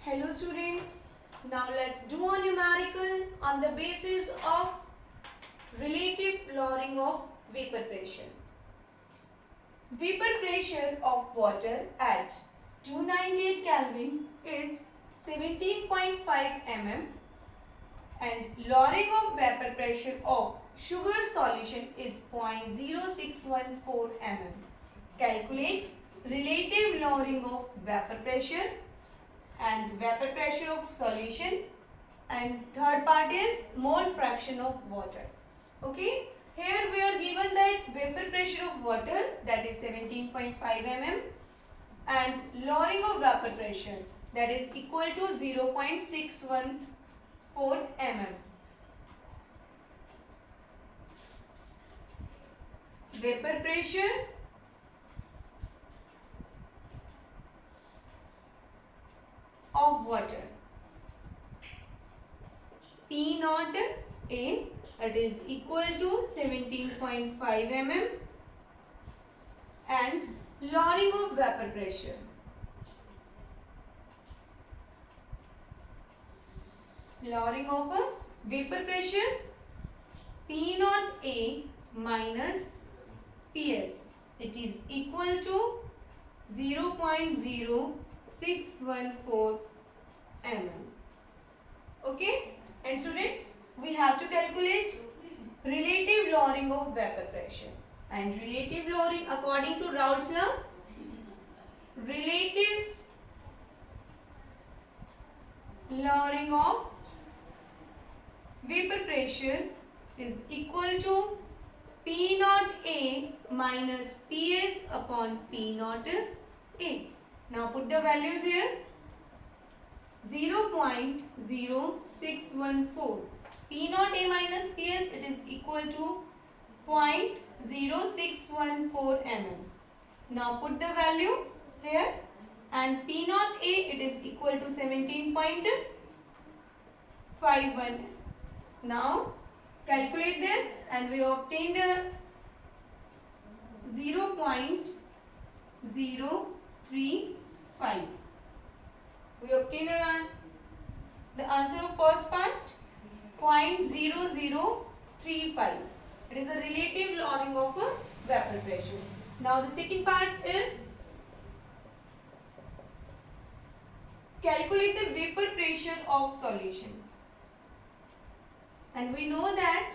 Hello students, now let's do a numerical on the basis of relative lowering of vapor pressure. Vapor pressure of water at 298 Kelvin is 17.5 mm and lowering of vapor pressure of sugar solution is 0.0614 mm. Calculate relative lowering of vapor pressure and vapor pressure of solution, and third part is mole fraction of water. Okay, here we are given that vapor pressure of water, that is 17.5 mm, and lowering of vapor pressure, that is equal to 0.614 mm. Vapor pressure of water, P naught A, that is equal to 17.5 mm, and lowering of vapor pressure, lowering of a vapor pressure, P naught A minus PS, it is equal to 0.0614 mm. Okay, and students, we have to calculate relative lowering of vapor pressure, and relative lowering according to Raoult's law, relative lowering of vapor pressure is equal to P naught A minus PS upon P naught A. Now put the values here. 0.0614. P naught A minus PS, it is equal to 0.0614 mm. Now put the value here, and P naught A, it is equal to 17.51. Now calculate this, and we obtained a 0.035. We obtained the answer of first part, 0.0035. It is a relative lowering of a vapor pressure. Now the second part is calculate the vapor pressure of solution. And we know that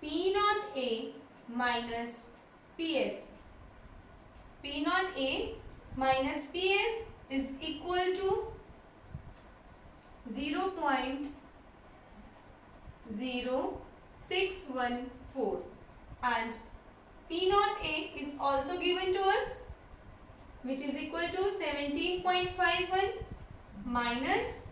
P naught A minus PS. P naught A minus PS is equal to 0.0614, and P naught A is also given to us, which is equal to 17.51 minus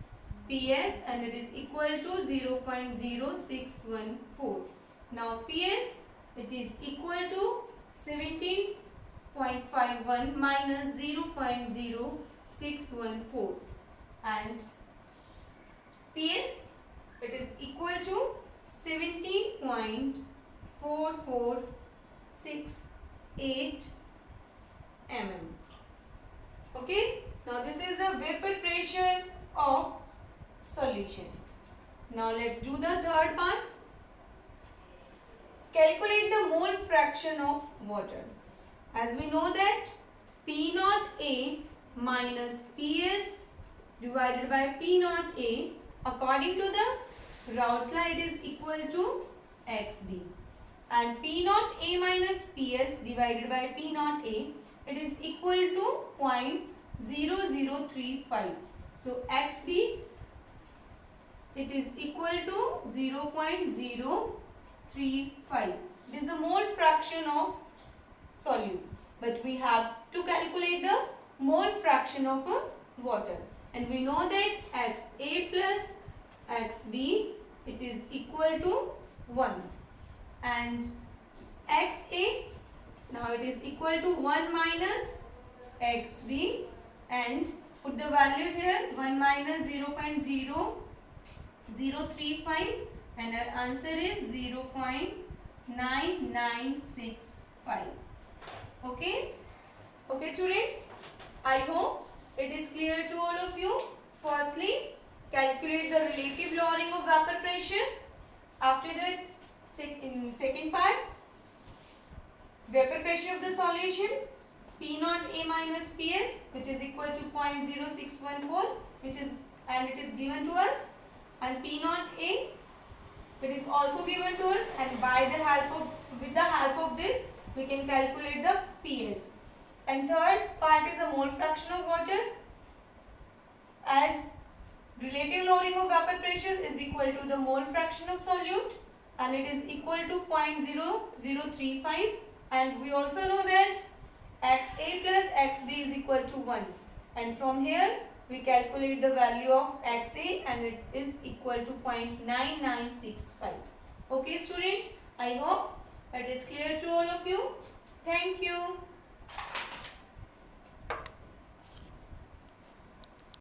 PS, and it is equal to 0.0614. Now PS, it is equal to 17.51 minus 0.0614, and PS, it is equal to 17.4468 mm. Okay, now this is the vapor pressure of solution. Now let's do the third part. Calculate the mole fraction of water. As we know that P naught A minus PS divided by P naught A, according to the Raoult's law, it is equal to XB, and P naught A minus PS divided by P naught A, it is equal to 0.0035. So XB, it is equal to 0.035. It is a mole fraction of solute, but we have to calculate the mole fraction of a water, and we know that XA plus XB, it is equal to 1, and XA, now it is equal to 1 minus XB, and put the values here, 1 minus 0.0035, and our answer is 0.9965. Okay? Okay students, I hope it is clear to all of you. firstly calculate the relative lowering of vapor pressure. After that, in second part, vapor pressure of the solution P naught A minus Ps, which is equal to 0.0614, which is, and it is given to us, and P naught A, it is also given to us, and with the help of this we can calculate the Ps. And third part is a mole fraction of water, as relative lowering of vapor pressure is equal to the mole fraction of solute, and it is equal to 0.0035, and we also know that XA plus XB is equal to 1, and from here we calculate the value of XA, and it is equal to 0.9965. Okay students, I hope that is clear to all of you. Thank you.